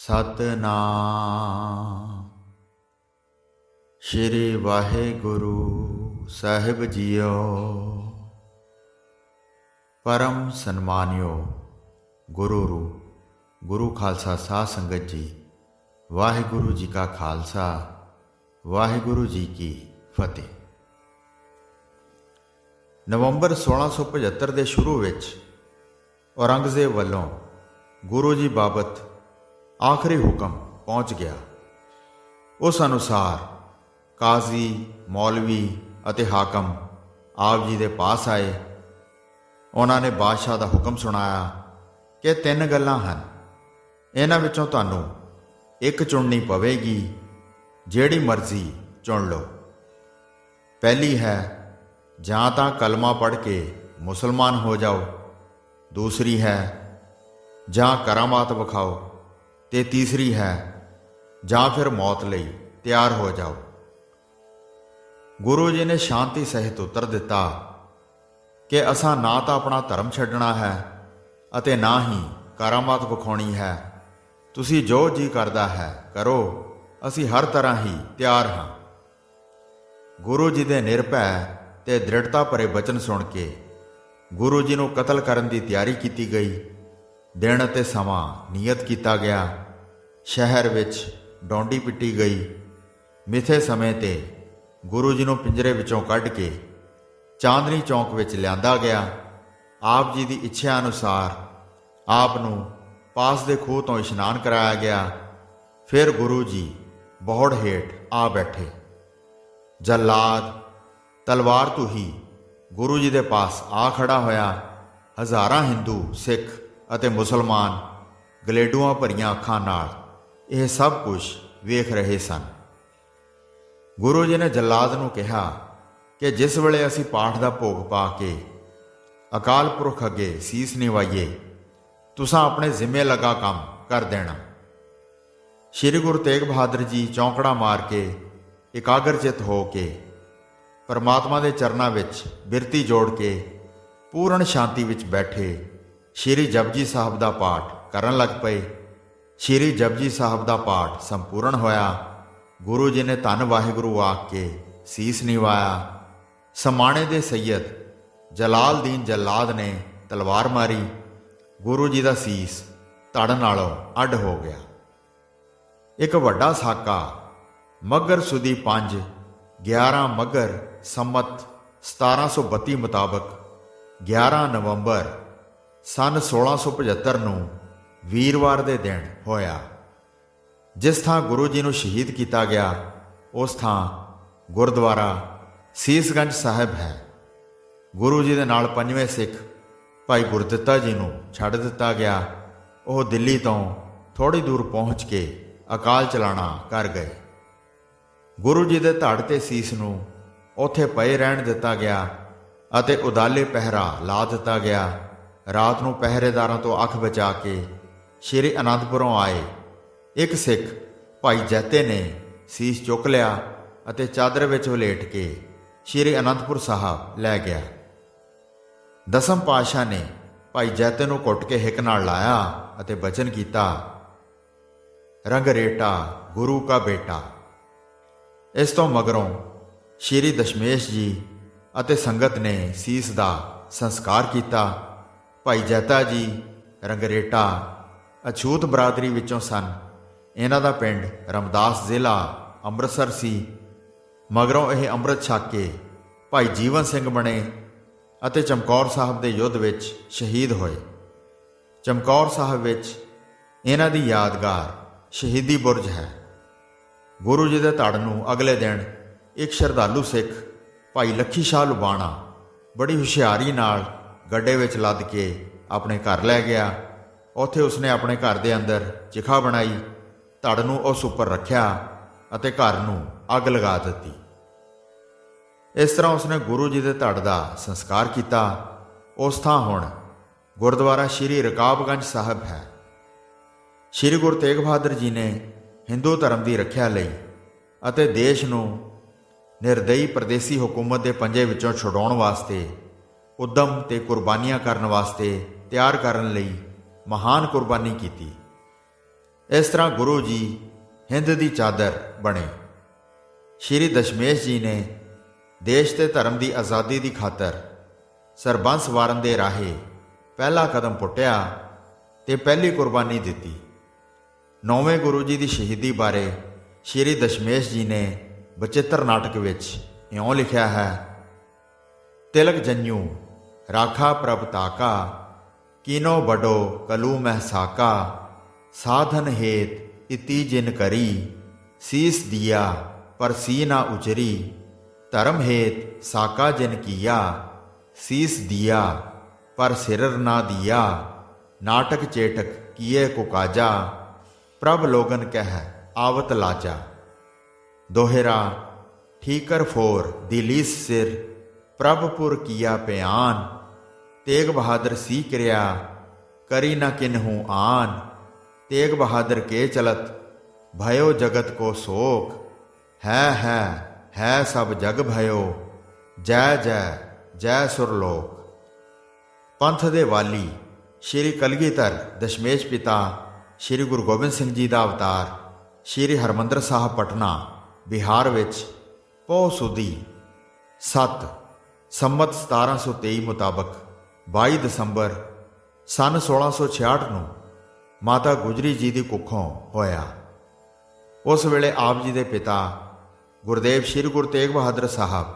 ਸਤਨਾਮ ਸ਼੍ਰੀ ਵਾਹਿਗੁਰੂ ਸਾਹਿਬ JIO. परम सन्मानियो गुरु रूप गुरु खालसा साध संगत जी, वाहिगुरु जी का खालसा वाहिगुरु जी की फतेह। नवंबर 1675 ਦੇ ਸ਼ੁਰੂ ਵਿੱਚ ਔਰੰਗਜ਼ੇਬ ਵੱਲੋਂ ਗੁਰੂ ਜੀ ਬਾਬਤ ਆਖਰੀ ਹੁਕਮ ਪਹੁੰਚ ਗਿਆ। ਉਸ ਅਨੁਸਾਰ ਕਾਜ਼ੀ, ਮੌਲਵੀ ਅਤੇ ਹਾਕਮ ਆਪ ਜੀ ਦੇ ਪਾਸ ਆਏ। ਉਹਨਾਂ ਨੇ ਬਾਦਸ਼ਾਹ ਦਾ ਹੁਕਮ ਸੁਣਾਇਆ ਕਿ 3 ਗੱਲਾਂ ਹਨ, ਇਹਨਾਂ ਵਿੱਚੋਂ ਤੁਹਾਨੂੰ ਇੱਕ ਚੁਣਨੀ ਪਵੇਗੀ, ਜਿਹੜੀ ਮਰਜ਼ੀ ਚੁਣ ਲਓ। ਪਹਿਲੀ ਹੈ, ਜਾਂ ਤਾਂ ਕਲਮਾ ਪੜ੍ਹ ਕੇ ਮੁਸਲਮਾਨ ਹੋ ਜਾਓ। ਦੂਸਰੀ ਹੈ, ਜਾਂ ਕਰਾਮਾਤ ਵਿਖਾਓ। ਤੇ ਤੀਸਰੀ ਹੈ, ਜਾਂ ਫਿਰ ਮੌਤ ਲਈ ਤਿਆਰ ਹੋ ਜਾਓ। ਗੁਰੂ ਜੀ ਨੇ ਸ਼ਾਂਤੀ ਸਹਿਤ ਉੱਤਰ ਦਿੱਤਾ ਕਿ ਅਸਾਂ ਨਾ ਤਾਂ ਆਪਣਾ ਧਰਮ ਛੱਡਣਾ ਹੈ ਅਤੇ ਨਾ ਹੀ ਕਰਾਮਾਤ ਵਿਖਾਉਣੀ ਹੈ। ਤੁਸੀਂ ਜੋ ਜੀ ਕਰਦਾ ਹੈ ਕਰੋ, ਅਸੀਂ ਹਰ ਤਰ੍ਹਾਂ ਹੀ ਤਿਆਰ ਹਾਂ। ਗੁਰੂ ਜੀ ਦੇ ਨਿਰਭੈ ਤੇ ਦ੍ਰਿੜਤਾ ਭਰੇ ਬਚਨ ਸੁਣ ਕੇ ਗੁਰੂ ਜੀ ਨੂੰ ਕਤਲ ਕਰਨ ਦੀ ਤਿਆਰੀ ਕੀਤੀ ਗਈ। ਦਿਨ ਅਤੇ ਸਮਾਂ ਨਿਯਤ ਕੀਤਾ ਗਿਆ। ਸ਼ਹਿਰ ਵਿੱਚ ਡੌਂਡੀ ਪਿੱਟੀ ਗਈ। ਮਿੱਥੇ ਸਮੇਂ 'ਤੇ ਗੁਰੂ ਜੀ ਨੂੰ ਪਿੰਜਰੇ ਵਿੱਚੋਂ ਕੱਢ ਕੇ ਚਾਂਦਨੀ ਚੌਂਕ ਵਿੱਚ ਲਿਆਂਦਾ ਗਿਆ। ਆਪ ਜੀ ਦੀ ਇੱਛਾ ਅਨੁਸਾਰ ਆਪ ਨੂੰ ਪਾਸ ਦੇ ਖੂਹ ਤੋਂ ਇਸ਼ਨਾਨ ਕਰਾਇਆ ਗਿਆ। ਫਿਰ ਗੁਰੂ ਜੀ ਬੋਹੜ ਹੇਠ ਆ ਬੈਠੇ। ਜੱਲਾਦ ਤਲਵਾਰ ਤੁਹੀ ਗੁਰੂ ਜੀ ਦੇ ਪਾਸ ਆ ਖੜਾ ਹੋਇਆ। ਹਜ਼ਾਰਾਂ ਹਿੰਦੂ, ਸਿੱਖ ਅਤੇ ਮੁਸਲਮਾਨ ਗਲੇਡੂਆਂ ਭਰੀਆਂ ਅੱਖਾਂ ਨਾਲ ਇਹ ਸਭ ਕੁਝ ਵੇਖ ਰਹੇ ਸਨ। ਗੁਰੂ ਜੀ ਨੇ ਜੱਲਾਦ ਨੂੰ ਕਿਹਾ ਕਿ ਜਿਸ ਵੇਲੇ ਅਸੀਂ ਪਾਠ ਦਾ ਭੋਗ ਪਾ ਕੇ ਅਕਾਲ ਪੁਰਖ ਅੱਗੇ ਸੀਸ ਨਿਵਾਈਏ, ਤੁਸਾਂ ਆਪਣੇ ਜ਼ਿੰਮੇ ਲੱਗਾ ਕੰਮ ਕਰ ਦੇਣਾ। ਸ਼੍ਰੀ ਗੁਰੂ ਤੇਗ ਬਹਾਦਰ ਜੀ ਚੌਂਕੜਾ ਮਾਰ ਕੇ ਇਕਾਗਰਚਿਤ ਹੋ ਕੇ ਪਰਮਾਤਮਾ ਦੇ ਚਰਨਾਂ ਵਿੱਚ ਬਿਰਤੀ ਜੋੜ ਕੇ ਪੂਰਨ ਸ਼ਾਂਤੀ ਵਿੱਚ ਬੈਠੇ ਸ਼੍ਰੀ ਜਪਜੀ ਸਾਹਿਬ ਦਾ ਪਾਠ ਕਰਨ ਲੱਗ ਪਏ। ਸ਼੍ਰੀ ਜਪਜੀ ਸਾਹਿਬ ਦਾ ਪਾਠ ਸੰਪੂਰਨ ਹੋਇਆ। ਗੁਰੂ ਜੀ ਨੇ ਧੰਨ ਵਾਹਿਗੁਰੂ ਆਖ ਕੇ ਸੀਸ ਨਿਵਾਇਆ। ਸਮਾਣੇ ਦੇ ਸੈਯਦ ਜਲਾਲਦੀਨ ਜੱਲਾਦ ਨੇ ਤਲਵਾਰ ਮਾਰੀ। ਗੁਰੂ ਜੀ ਦਾ ਸੀਸ ਧੜ ਨਾਲੋਂ ਅੱਡ ਹੋ ਗਿਆ। ਇੱਕ ਵੱਡਾ ਸਾਕਾ ਮੱਘਰ ਸੁਦੀ 5 11 ਮੱਘਰ ਸੰਮਤ 1732 ਮੁਤਾਬਕ 11 ਨਵੰਬਰ ਸੰਨ 1675 ਨੂੰ ਵੀਰਵਾਰ ਦੇ ਦਿਨ ਹੋਇਆ। ਜਿਸ ਥਾਂ ਗੁਰੂ ਜੀ ਨੂੰ ਸ਼ਹੀਦ ਕੀਤਾ ਗਿਆ, ਉਸ ਥਾਂ ਗੁਰਦੁਆਰਾ ਸੀਸਗੰਜ ਸਾਹਿਬ ਹੈ। ਗੁਰੂ ਜੀ ਦੇ ਨਾਲ 5ਵੇਂ ਸਿੱਖ ਭਾਈ ਗੁਰਦਿੱਤਾ ਜੀ ਨੂੰ ਛੱਡ ਦਿੱਤਾ ਗਿਆ। ਉਹ ਦਿੱਲੀ ਤੋਂ ਥੋੜ੍ਹੀ ਦੂਰ ਪਹੁੰਚ ਕੇ ਅਕਾਲ ਚਲਾਣਾ ਕਰ ਗਏ। ਗੁਰੂ ਜੀ ਦੇ ਧੜ ਤੇ ਸੀਸ ਨੂੰ ਉੱਥੇ ਪਏ ਰਹਿਣ ਦਿੱਤਾ ਗਿਆ ਅਤੇ ਉਦਾਲੇ ਪਹਿਰਾ ਲਾ ਦਿੱਤਾ ਗਿਆ। ਰਾਤ ਨੂੰ ਪਹਿਰੇਦਾਰਾਂ ਤੋਂ ਅੱਖ ਬਚਾ ਕੇ ਸ਼੍ਰੀ ਅਨੰਦਪੁਰੋਂ ਆਏ ਇੱਕ ਸਿੱਖ ਭਾਈ ਜੈਤੇ ਨੇ ਸੀਸ ਚੁੱਕ ਲਿਆ ਅਤੇ ਚਾਦਰ ਵਿੱਚ ਵਲੇਟ ਕੇ ਸ਼੍ਰੀ ਅਨੰਦਪੁਰ ਸਾਹਿਬ ਲੈ ਗਿਆ। ਦਸਮ ਪਾਤਸ਼ਾਹ ਨੇ ਭਾਈ ਜੈਤੇ ਨੂੰ ਘੁੱਟ ਕੇ ਹਿੱਕ ਨਾਲ ਲਾਇਆ ਅਤੇ ਬਚਨ ਕੀਤਾ, ਰੰਗਰੇਟਾ ਗੁਰੂ ਕਾ ਬੇਟਾ। ਇਸ ਤੋਂ ਮਗਰੋਂ ਸ਼੍ਰੀ ਦਸ਼ਮੇਸ਼ ਜੀ ਅਤੇ ਸੰਗਤ ਨੇ ਸੀਸ ਦਾ ਸੰਸਕਾਰ ਕੀਤਾ। ਭਾਈ ਜੈਤਾ ਜੀ ਰੰਗਰੇਟਾ ਅਛੂਤ ਬਰਾਦਰੀ ਵਿੱਚੋਂ ਸਨ। ਇਹਨਾਂ ਦਾ ਪਿੰਡ ਰਮਦਾਸ ਜ਼ਿਲ੍ਹਾ ਅੰਮ੍ਰਿਤਸਰ ਸੀ। ਮਗਰੋਂ ਇਹ ਅੰਮ੍ਰਿਤ ਛਕ ਕੇ ਭਾਈ ਜੀਵਨ ਸਿੰਘ ਬਣੇ ਅਤੇ ਚਮਕੌਰ ਸਾਹਿਬ ਦੇ ਯੁੱਧ ਵਿੱਚ ਸ਼ਹੀਦ ਹੋਏ। ਚਮਕੌਰ ਸਾਹਿਬ ਵਿੱਚ ਇਹਨਾਂ ਦੀ ਯਾਦਗਾਰ ਸ਼ਹੀਦੀ ਬੁਰਜ ਹੈ। ਗੁਰੂ ਜੀ ਦੇ ਧੜ ਨੂੰ ਅਗਲੇ ਦਿਨ ਇੱਕ ਸ਼ਰਧਾਲੂ ਸਿੱਖ ਭਾਈ ਲੱਖੀ ਸ਼ਾਹ ਲੁਬਾਣਾ ਬੜੀ ਹੁਸ਼ਿਆਰੀ ਨਾਲ ਗੱਡੇ ਵਿੱਚ ਲੱਦ ਕੇ ਆਪਣੇ ਘਰ ਲੈ ਗਿਆ। ਉੱਥੇ ਉਸਨੇ ਆਪਣੇ ਘਰ ਦੇ ਅੰਦਰ ਚਿਖਾ ਬਣਾਈ, ਧੜ ਨੂੰ ਉਸ ਉੱਪਰ ਰੱਖਿਆ ਅਤੇ ਘਰ ਨੂੰ ਅੱਗ ਲਗਾ ਦਿੱਤੀ। ਇਸ ਤਰ੍ਹਾਂ ਉਸਨੇ ਗੁਰੂ ਜੀ ਦੇ ਧੜ ਦਾ ਸੰਸਕਾਰ ਕੀਤਾ। ਉਸ ਥਾਂ ਹੁਣ ਗੁਰਦੁਆਰਾ ਸ਼੍ਰੀ ਰਕਾਬਗੰਜ ਸਾਹਿਬ ਹੈ। ਸ਼੍ਰੀ ਗੁਰੂ ਤੇਗ ਬਹਾਦਰ ਜੀ ਨੇ ਹਿੰਦੂ ਧਰਮ ਦੀ ਰੱਖਿਆ ਲਈ ਅਤੇ ਦੇਸ਼ ਨੂੰ ਨਿਰਦਈ ਪਰਦੇਸੀ ਹਕੂਮਤ ਦੇ ਪੰਜੇ ਵਿੱਚੋਂ ਛੁਡਾਉਣ ਵਾਸਤੇ ਉਦਮ ਤੇ ਕੁਰਬਾਨੀਆਂ ਕਰਨ ਵਾਸਤੇ ਤਿਆਰ ਕਰਨ ਲਈ ਮਹਾਨ ਕੁਰਬਾਨੀ ਕੀਤੀ। ਇਸ ਤਰ੍ਹਾਂ ਗੁਰੂ ਜੀ ਹਿੰਦ ਦੀ ਚਾਦਰ ਬਣੇ। ਸ਼੍ਰੀ ਦਸ਼ਮੇਸ਼ ਜੀ ਨੇ ਦੇਸ਼ ਤੇ ਧਰਮ ਦੀ ਆਜ਼ਾਦੀ ਦੀ ਖਾਤਰ ਸਰਬੰਸ ਵਾਰਨ ਦੇ ਰਾਹੇ ਪਹਿਲਾ ਕਦਮ ਪੁੱਟਿਆ ਤੇ ਪਹਿਲੀ ਕੁਰਬਾਨੀ ਦਿੱਤੀ। ਨੌਵੇਂ ਗੁਰੂ ਜੀ ਦੀ ਸ਼ਹੀਦੀ ਬਾਰੇ ਸ਼੍ਰੀ ਦਸ਼ਮੇਸ਼ ਜੀ ਨੇ ਬਚਿੱਤਰ ਨਾਟਕ ਵਿੱਚ ਇਉਂ ਲਿਖਿਆ ਹੈ: ਤਿਲਕ ਜਨਿਊ ਰਾਖਾ ਪ੍ਰਭ ਤਾਕਾ, ਕੀਨੋ ਬਡੋ ਕਲੂ ਮਹਿ ਸਾਕਾ, ਸਾਧਨ ਹੇਤ ਇਤੀ ਜਿਨ ਕਰੀ, ਸੀਸ ਦਿਆ ਪਰ ਸੀ ਨਾ ਉਚਰੀ, ਧਰਮ ਹੇਤ ਸਾਕਾ ਜਿਨ ਕੀਆ, ਸੀਸ ਦਿਆ ਪਰ ਸਿਰ ਨਾ ਦਿਆ, ਨਾਟਕ ਚੇਟਕ ਕੀਏ ਕੋ ਕਾਜਾ, ਪ੍ਰਭ ਲੋਗਨ ਕਹਿ ਆਵਤ ਲਾਜਾ। ਦੋਹਰਾ ਠੀਕਰ ਫੋਰ ਦਿਲੀਸ ਸਿਰ, ਪ੍ਰਭਪੁਰ ਕੀਆ ਪਿਆਨ, ਤੇਗ ਬਹਾਦਰ ਸੀ ਕਿਰਿਆ, ਕਰੀ ਨਾ ਕਿਨਹੂ ਆਨ, ਤੇਗ ਬਹਾਦਰ ਕੇ ਚਲਤ, भयो जगत को शोक, है सब जग भयो, जय जय जय सुरलोक। पंथ दे वाली श्री कलगीधर दशमेश पिता श्री गुरु गोबिंद सिंह जी का अवतार श्री हरमंदर साहब पटना बिहार विच पौह सुदी 7 संमत 1723 मुताबक 22 दसंबर सन 1666 ਨੂੰ माता गुजरी जी की कुखों होया। उस वेले आप जी के पिता गुरदेव श्री गुरु तेग बहादुर साहब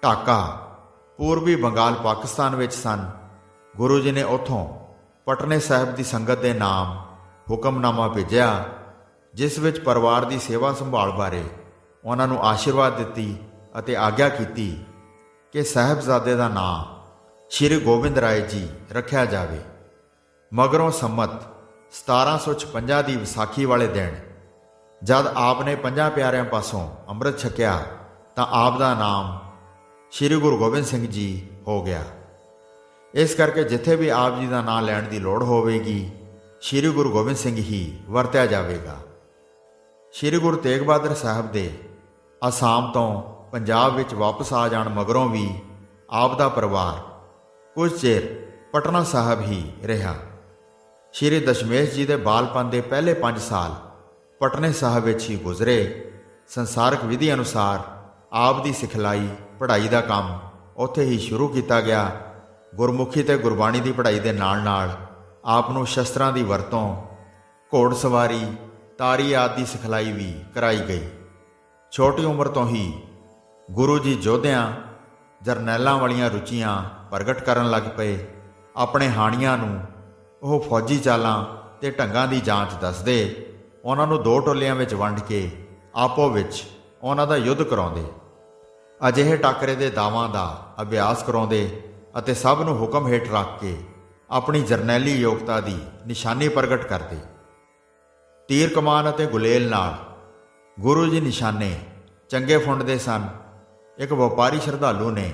ढाका पूर्वी बंगाल पाकिस्तान विच सन। गुरु जी ने उथों पटने साहिब की संगत के नाम हुक्मनामा भेजिया, जिस विच परिवार की सेवा संभाल बारे उन्होंने आशीर्वाद दिती अते आग्या की कि साहिबजादे का नाम श्री गोबिंद राय जी रखा जाए। मगरों संमत 1756 की विसाखी वाले दिन जद आपने 50 प्यारिਆਂ पासों ਅੰਮ੍ਰਿਤ ਛਕਿਆ ਤਾਂ ਆਪ ਦਾ ਨਾਮ ਸ਼੍ਰੀ ਗੁਰੂ ਗੋਬਿੰਦ ਸਿੰਘ ਜੀ ਹੋ ਗਿਆ। ਇਸ ਕਰਕੇ ਜਿੱਥੇ ਵੀ ਆਪ ਜੀ ਦਾ ਨਾਮ ਲੈਣ ਦੀ ਲੋੜ ਹੋਵੇਗੀ ਸ਼੍ਰੀ ਗੁਰੂ ਗੋਬਿੰਦ ਸਿੰਘ ਹੀ ਵਰਤਿਆ ਜਾਵੇਗਾ। ਸ਼੍ਰੀ ਗੁਰੂ ਤੇਗ ਬਹਾਦਰ ਸਾਹਿਬ ਦੇ ਅਸਾਮ ਤੋਂ ਪੰਜਾਬ ਵਿੱਚ ਵਾਪਸ ਆ ਜਾਣ ਮਗਰੋਂ ਵੀ ਆਪ ਦਾ ਪਰਿਵਾਰ ਕੁਝ ਚਿਰ ਪਟਨਾ ਸਾਹਿਬ ਹੀ ਰਿਹਾ। ਸ਼੍ਰੀ ਦਸ਼ਮੇਸ਼ ਜੀ ਦੇ ਬਾਲਪਨ ਦੇ ਪਹਿਲੇ 5 ਸਾਲ ਪਟਨੇ ਸਾਹਿਬ ਵਿੱਚ ਹੀ ਗੁਜ਼ਰੇ। ਸੰਸਾਰਕ ਵਿਧੀ ਅਨੁਸਾਰ ਆਪ ਦੀ ਸਿਖਲਾਈ ਪੜ੍ਹਾਈ ਦਾ ਕੰਮ ਉੱਥੇ ਹੀ ਸ਼ੁਰੂ ਕੀਤਾ ਗਿਆ। ਗੁਰਮੁਖੀ ਤੇ ਗੁਰਬਾਣੀ ਦੀ ਪੜ੍ਹਾਈ ਦੇ ਨਾਲ-ਨਾਲ ਆਪ ਨੂੰ ਸ਼ਸਤਰਾਂ ਦੀ ਵਰਤੋਂ, ਘੋੜ ਸਵਾਰੀ, ਤਾਰੀ ਆਦਿ ਦੀ ਸਿਖਲਾਈ ਵੀ ਕਰਾਈ ਗਈ। ਛੋਟੀ ਉਮਰ ਤੋਂ ਹੀ ਗੁਰੂ ਜੀ ਯੋਧਿਆਂ, ਜਰਨੈਲਾਂ ਵਾਲੀਆਂ ਰੁਚੀਆਂ ਪ੍ਰਗਟ ਕਰਨ ਲੱਗ ਪਏ। ਆਪਣੇ ਹਾਣੀਆਂ ਨੂੰ ਉਹ ਫੌਜੀ ਚਾਲਾਂ ਤੇ ਢੰਗਾਂ ਦੀ ਜਾਂਚ ਦੱਸਦੇ, ਉਹਨਾਂ ਨੂੰ 2 ਟੋਲਿਆਂ ਵਿੱਚ ਵੰਡ ਕੇ ਆਪੋ ਵਿੱਚ ਉਹਨਾਂ ਦਾ ਯੁੱਧ ਕਰਾਉਂਦੇ। ਅਜਿਹੇ ਟਾਕਰੇ ਦੇ ਦਾਵਾਂ ਦਾ ਅਭਿਆਸ ਕਰਾਉਂਦੇ ਅਤੇ ਸਭ ਨੂੰ ਹੁਕਮ ਹੇਠ ਰੱਖ ਕੇ ਆਪਣੀ ਜਰਨੈਲੀ ਯੋਗਤਾ ਦੀ ਨਿਸ਼ਾਨੀ ਪ੍ਰਗਟ ਕਰਦੇ। ਤੀਰ ਕਮਾਨ ਅਤੇ ਗੁਲੇਲ ਨਾਲ ਗੁਰੂ ਜੀ ਨਿਸ਼ਾਨੇ ਚੰਗੇ ਫੁੰਡਦੇ ਸਨ। ਇੱਕ ਵਪਾਰੀ ਸ਼ਰਧਾਲੂ ਨੇ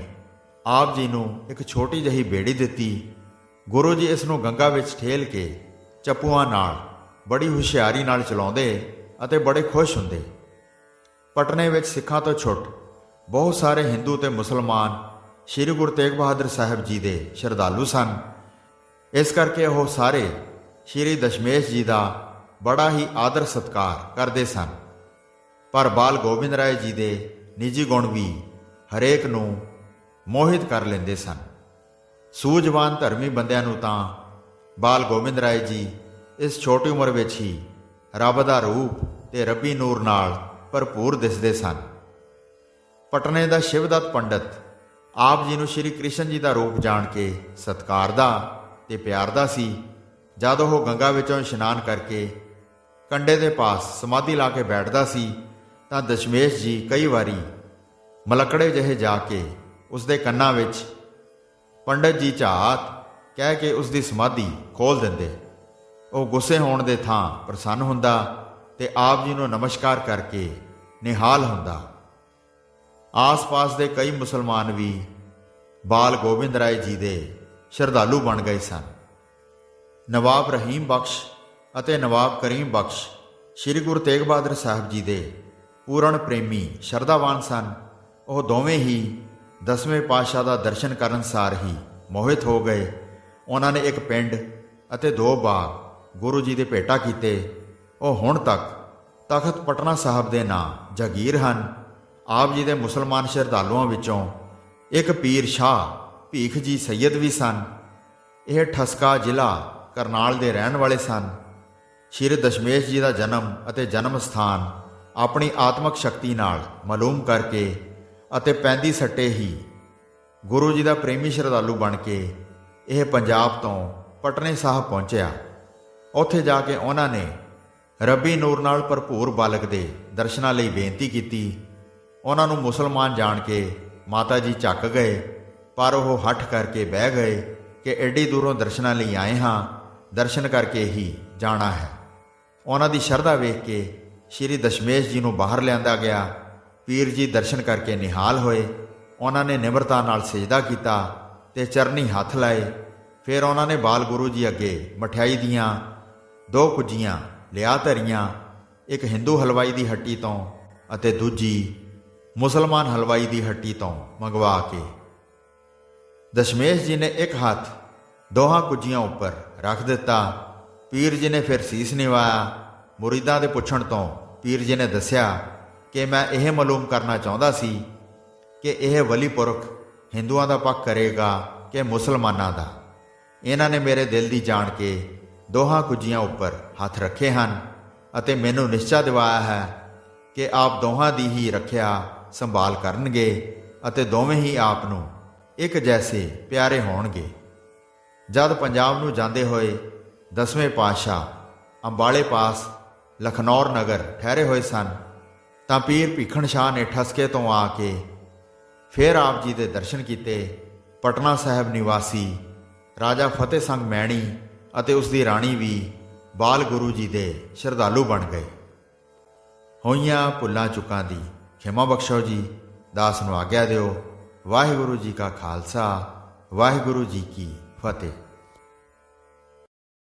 ਆਪ ਜੀ ਨੂੰ ਇੱਕ ਛੋਟੀ ਜਿਹੀ ਬੇੜੀ ਦਿੱਤੀ। ਗੁਰੂ ਜੀ ਇਸ ਨੂੰ ਗੰਗਾ ਵਿੱਚ ਠੇਲ ਕੇ ਚੱਪੂਆਂ ਨਾਲ ਬੜੀ ਹੁਸ਼ਿਆਰੀ ਨਾਲ ਚਲਾਉਂਦੇ ਅਤੇ ਬੜੇ ਖੁਸ਼ ਹੁੰਦੇ। ਪਟਨੇ ਵਿੱਚ ਸਿੱਖਾਂ ਤੋਂ ਛੁੱਟ ਬਹੁਤ ਸਾਰੇ ਹਿੰਦੂ ਤੇ ਮੁਸਲਮਾਨ ਸ਼੍ਰੀ ਗੁਰੂ ਤੇਗ ਬਹਾਦਰ ਸਾਹਿਬ ਜੀ ਦੇ ਸ਼ਰਧਾਲੂ ਸਨ। ਇਸ ਕਰਕੇ ਉਹ ਸਾਰੇ ਸ਼੍ਰੀ ਦਸ਼ਮੇਸ਼ ਜੀ ਦਾ ਬੜਾ ਹੀ ਆਦਰ ਸਤਿਕਾਰ ਕਰਦੇ ਸਨ। ਪਰ ਬਾਲ ਗੋਬਿੰਦ ਰਾਏ ਜੀ ਦੇ ਨਿੱਜੀ ਗੁਣ ਵੀ ਹਰੇਕ ਨੂੰ ਮੋਹਿਤ ਕਰ ਲੈਂਦੇ ਸਨ। ਸੂਝਵਾਨ ਧਰਮੀ ਬੰਦਿਆਂ ਨੂੰ ਤਾਂ ਬਾਲ ਗੋਬਿੰਦ ਰਾਏ ਜੀ ਇਸ ਛੋਟੀ ਉਮਰ ਵਿੱਚ ਹੀ ਰੱਬ ਦਾ ਰੂਪ ਤੇ ਰੱਬੀ ਨੂਰ ਨਾਲ ਭਰਪੂਰ ਦਿਸਦੇ ਸਨ। ਪਟਨੇ ਦਾ ਸ਼ਿਵਦੱਤ ਪੰਡਤ ਆਪ ਜੀ ਨੂੰ ਸ਼੍ਰੀ ਕ੍ਰਿਸ਼ਨ ਜੀ ਦਾ ਰੂਪ ਜਾਣ ਕੇ ਸਤਿਕਾਰਦਾ ਤੇ ਪਿਆਰਦਾ ਸੀ। ਜਦ ਉਹ ਗੰਗਾ ਵਿੱਚੋਂ ਇਸ਼ਨਾਨ ਕਰਕੇ ਕੰਢੇ ਦੇ ਪਾਸ ਸਮਾਧੀ ਲਾ ਕੇ ਬੈਠਦਾ ਸੀ ਤਾਂ ਦਸ਼ਮੇਸ਼ ਜੀ ਕਈ ਵਾਰੀ ਮਲਕੜੇ ਜਿਹੇ ਜਾ ਕੇ ਉਸ ਦੇ ਕੰਨਾਂ ਵਿੱਚ ਪੰਡਤ ਜੀ ਝਾਤ ਕਹਿ ਕੇ ਉਸ ਦੀ ਸਮਾਧੀ ਖੋਲ੍ਹ ਦਿੰਦੇ। ਉਹ ਗੁੱਸੇ ਹੋਣ ਦੇ ਥਾਂ ਪ੍ਰਸੰਨ ਹੁੰਦਾ ਤੇ ਆਪ ਜੀ ਨੂੰ ਨਮਸਕਾਰ ਕਰਕੇ ਨਿਹਾਲ ਹੁੰਦਾ। ਆਸ-ਪਾਸ ਦੇ ਕਈ ਮੁਸਲਮਾਨ ਵੀ ਬਾਲ ਗੋਬਿੰਦ ਰਾਏ ਜੀ ਦੇ ਸ਼ਰਧਾਲੂ ਬਣ ਗਏ ਸਨ। ਨਵਾਬ ਰਹੀਮ ਬਖਸ਼ ਅਤੇ ਨਵਾਬ ਕਰੀਮ ਬਖਸ਼ ਸ਼੍ਰੀ ਗੁਰੂ ਤੇਗ ਬਹਾਦਰ ਸਾਹਿਬ ਜੀ ਦੇ ਪੂਰਨ ਪ੍ਰੇਮੀ ਸ਼ਰਧਾਵਾਨ ਸਨ। ਉਹ ਦੋਵੇਂ ਹੀ 10ਵੇਂ ਪਾਤਸ਼ਾਹ ਦਾ ਦਰਸ਼ਨ ਕਰਨ ਸਾਰ ਹੀ ਮੋਹਿਤ ਹੋ ਗਏ। ਉਹਨਾਂ ਨੇ ਇੱਕ ਪਿੰਡ ਅਤੇ 2 ਬਾਗ ਗੁਰੂ ਜੀ ਦੇ ਭੇਟਾ ਕੀਤੇ। ਉਹ ਹੁਣ ਤੱਕ ਤਖਤ ਪਟਨਾ ਸਾਹਿਬ ਦੇ ਨਾਂ ਜਾਗੀਰ ਹਨ। ਆਪ ਜੀ ਦੇ ਮੁਸਲਮਾਨ ਸ਼ਰਧਾਲੂਆਂ ਵਿੱਚੋਂ ਇੱਕ ਪੀਰ ਸ਼ਾਹ ਭੀਖ ਜੀ ਸੈਯਦ ਵੀ ਸਨ। ਇਹ ਠਸਕਾ ਜ਼ਿਲ੍ਹਾ ਕਰਨਾਲ ਦੇ ਰਹਿਣ ਵਾਲੇ ਸਨ। ਸ਼੍ਰੀ ਦਸ਼ਮੇਸ਼ ਜੀ ਦਾ ਜਨਮ ਅਤੇ ਜਨਮ ਸਥਾਨ ਆਪਣੀ ਆਤਮਿਕ ਸ਼ਕਤੀ ਨਾਲ ਮਾਲੂਮ ਕਰਕੇ ਅਤੇ ਪੈਂਦੀ ਸੱਟੇ ਹੀ ਗੁਰੂ ਜੀ ਦਾ ਪ੍ਰੇਮੀ ਸ਼ਰਧਾਲੂ ਬਣ ਕੇ ਇਹ ਪੰਜਾਬ ਤੋਂ ਪਟਨੇ ਸਾਹਿਬ ਪਹੁੰਚਿਆ। ਉੱਥੇ ਜਾ ਕੇ ਉਹਨਾਂ ਨੇ ਰੱਬੀ ਨੂਰ ਨਾਲ ਭਰਪੂਰ ਬਾਲਕ ਦੇ ਦਰਸ਼ਨਾਂ ਲਈ ਬੇਨਤੀ ਕੀਤੀ। ਉਹਨਾਂ ਨੂੰ ਮੁਸਲਮਾਨ ਜਾਣ ਕੇ ਮਾਤਾ ਜੀ ਝੱਕ ਗਏ, ਪਰ ਉਹ ਹੱਠ ਕਰਕੇ ਬਹਿ ਗਏ ਕਿ ਐਡੀ ਦੂਰੋਂ ਦਰਸ਼ਨਾਂ ਲਈ ਆਏ ਹਾਂ, ਦਰਸ਼ਨ ਕਰਕੇ ਹੀ ਜਾਣਾ ਹੈ। ਉਹਨਾਂ ਦੀ ਸ਼ਰਧਾ ਵੇਖ ਕੇ ਸ਼੍ਰੀ ਦਸ਼ਮੇਸ਼ ਜੀ ਨੂੰ ਬਾਹਰ ਲਿਆਂਦਾ ਗਿਆ। ਪੀਰ ਜੀ ਦਰਸ਼ਨ ਕਰਕੇ ਨਿਹਾਲ ਹੋਏ। ਉਹਨਾਂ ਨੇ ਨਿਮਰਤਾ ਨਾਲ ਸਜਦਾ ਕੀਤਾ ਤੇ ਚਰਨੀ ਹੱਥ ਲਾਏ। ਫਿਰ ਉਹਨਾਂ ਨੇ ਬਾਲ ਗੁਰੂ ਜੀ ਅੱਗੇ ਮਠਿਆਈ ਦੀਆਂ 2 ਕੁੱਜੀਆਂ ਲਿਆ ਧਰੀਆਂ, ਇੱਕ ਹਿੰਦੂ ਹਲਵਾਈ ਦੀ ਹੱਟੀ ਤੋਂ ਅਤੇ ਦੂਜੀ ਮੁਸਲਮਾਨ ਹਲਵਾਈ ਦੀ ਹੱਟੀ ਤੋਂ ਮੰਗਵਾ ਕੇ। ਦਸ਼ਮੇਸ਼ ਜੀ ਨੇ ਇੱਕ ਹੱਥ ਦੋਹਾਂ ਕੁੱਜੀਆਂ ਉੱਪਰ ਰੱਖ ਦਿੱਤਾ। ਪੀਰ ਜੀ ਨੇ ਫਿਰ ਸੀਸ ਨਿਵਾਇਆ। ਮੁਰੀਦਾਂ ਦੇ ਪੁੱਛਣ ਤੋਂ ਪੀਰ ਜੀ ਨੇ ਦੱਸਿਆ ਕਿ ਮੈਂ ਇਹ ਮਾਲੂਮ ਕਰਨਾ ਚਾਹੁੰਦਾ ਸੀ ਕਿ ਇਹ ਵਲੀ ਪੁਰਖ ਹਿੰਦੂਆਂ ਦਾ ਪੱਖ ਕਰੇਗਾ ਕਿ ਮੁਸਲਮਾਨਾਂ ਦਾ। ਇਹਨਾਂ ਨੇ ਮੇਰੇ ਦਿਲ ਦੀ ਜਾਣ ਕੇ ਦੋਹਾਂ ਕੁੱਜੀਆਂ ਉੱਪਰ ਹੱਥ ਰੱਖੇ ਹਨ ਅਤੇ ਮੈਨੂੰ ਨਿਸ਼ਚਾ ਦਿਵਾਇਆ ਹੈ ਕਿ ਆਪ ਦੋਹਾਂ ਦੀ ਹੀ ਰੱਖਿਆ ਸੰਭਾਲ ਕਰਨਗੇ ਅਤੇ ਦੋਵੇਂ ਹੀ ਆਪ ਨੂੰ ਇੱਕ ਜੈਸੇ ਪਿਆਰੇ ਹੋਣਗੇ। ਜਦ ਪੰਜਾਬ ਨੂੰ ਜਾਂਦੇ ਹੋਏ 10ਵੇਂ ਪਾਤਸ਼ਾਹ ਅੰਬਾਲੇ ਪਾਸ ਲਖਨੌਰ ਨਗਰ ਠਹਿਰੇ ਹੋਏ ਸਨ ਤਾਂ ਪੀਰ ਭੀਖਣ ਸ਼ਾਹ ਨੇ ਠਸਕੇ ਤੋਂ ਆ ਕੇ ਫਿਰ ਆਪ ਜੀ ਦੇ ਦਰਸ਼ਨ ਕੀਤੇ। ਪਟਨਾ ਸਾਹਿਬ ਨਿਵਾਸੀ ਰਾਜਾ ਫਤਿਹ ਸਿੰਘ ਮੈਣੀ ਅਤੇ ਉਸ ਦੀ ਰਾਣੀ ਵੀ ਬਾਲ ਗੁਰੂ ਜੀ ਦੇ ਸ਼ਰਧਾਲੂ ਬਣ ਗਏ। ਹੋਈਆਂ ਭੁੱਲਾਂ ਚੁੱਕਾਂ ਦੀ ਖਿਮਾ ਬਖਸ਼ੋ ਜੀ। ਦਾਸ ਨੂੰ ਆਗਿਆ ਦਿਓ। ਵਾਹਿਗੁਰੂ ਜੀ ਕਾ ਖਾਲਸਾ, ਵਾਹਿਗੁਰੂ ਜੀ ਕੀ ਫਤਿਹ।